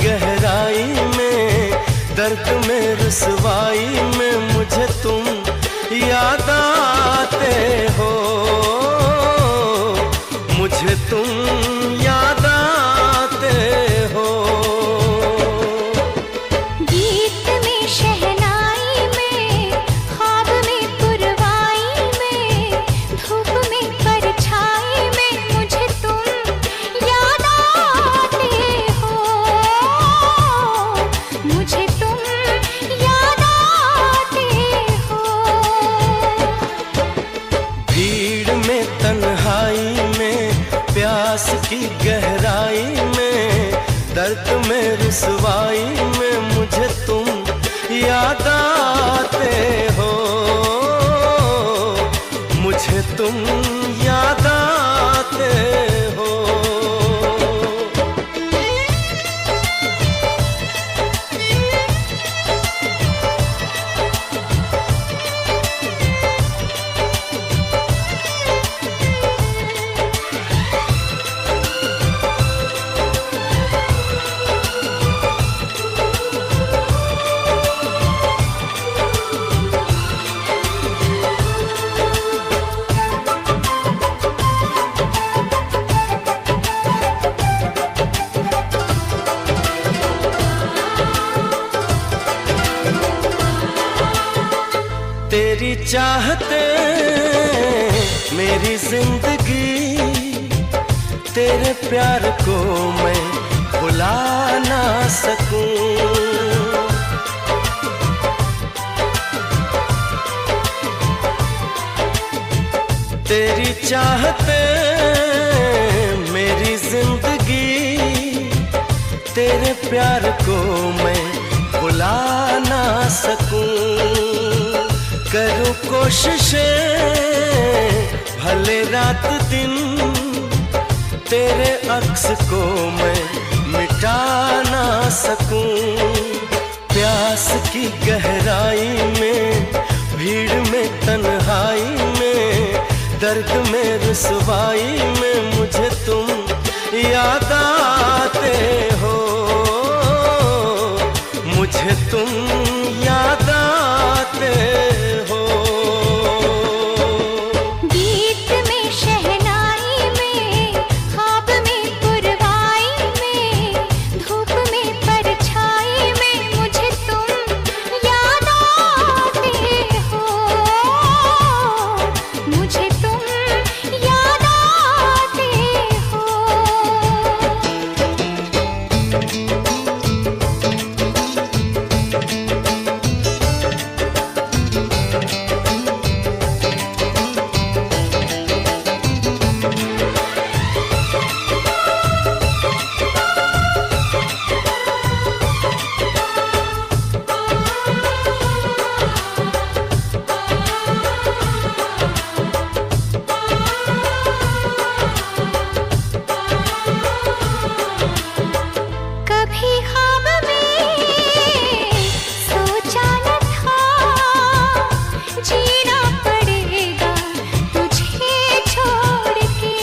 गहराई में, दर्द में रुसवाई में मुझे तुम याद आते हो, मुझे तुम याद आते हो। गीत में शहनाई में, ख्वाब में पुरवाई में, धूप में परछाई में मुझे तुम याद आते हो, मुझे तुम याद आते हो। भीड़ में तन्हाई में, प्यास की गहराई में, दर्द में रुसवाई में मुझे तुम याद आते हो, मुझे तुम याद आते हो। तेरी चाहते मेरी जिंदगी, तेरे प्यार को मैं भुला ना सकूं। तेरी चाहते मेरी जिंदगी, तेरे प्यार को मैं भुला ना सकूं। करूं कोशिशें भले रात दिन, तेरे अक्स को मैं मिटा ना सकूं। प्यास की गहराई में, भीड़ में तन्हाई में, दर्द में रुसवाई में मुझे तुम याद आते हो, मुझे तुम याद आते हो। गीत में शहनाई में, ख्वाब में पुरवाई में, धूप में परछाई में मुझे तुम याद आते हो, मुझे तुम याद आते हो। कभी ख्वाब में सोचा न था, जीना पड़ेगा तुझे छोड़ के।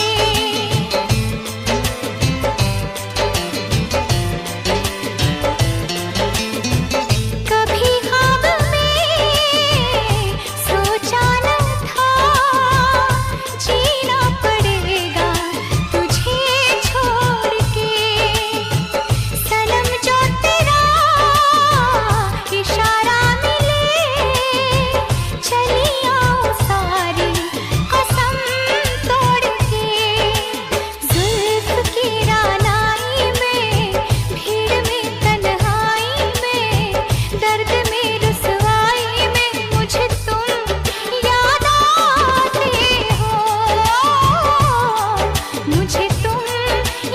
कभी ख्वाब में सोचा न था, जीना पड़ेगा तुझे छोड़ के। सनम जो तेरा इशारा मिले, चली आओ सारी कसम तोड़ के। जुल्फ की रानाई में, भीड़ में तन्हाई में, दर्द में रुसवाई में मुझे तुम याद आते हो, मुझे तुम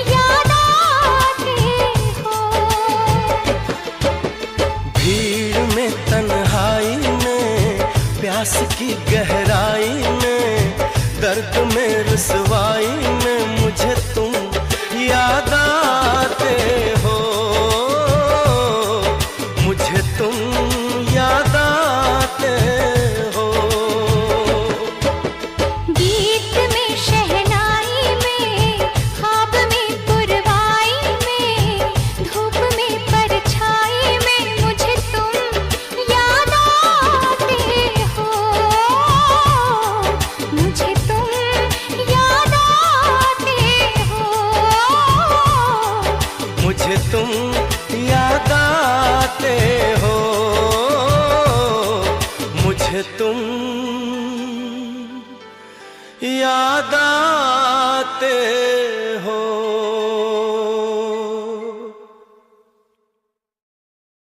याद आते हो। भीड़ में तन्हाई में, प्यास की गहराई में, दर्द में रुसवाई में मुझे तुम याद आते हो, मुझे तुम याद आते हो। गीत में शहनाई में, ख्वाब में पुरवाई में, धूप में मुझे तुम याद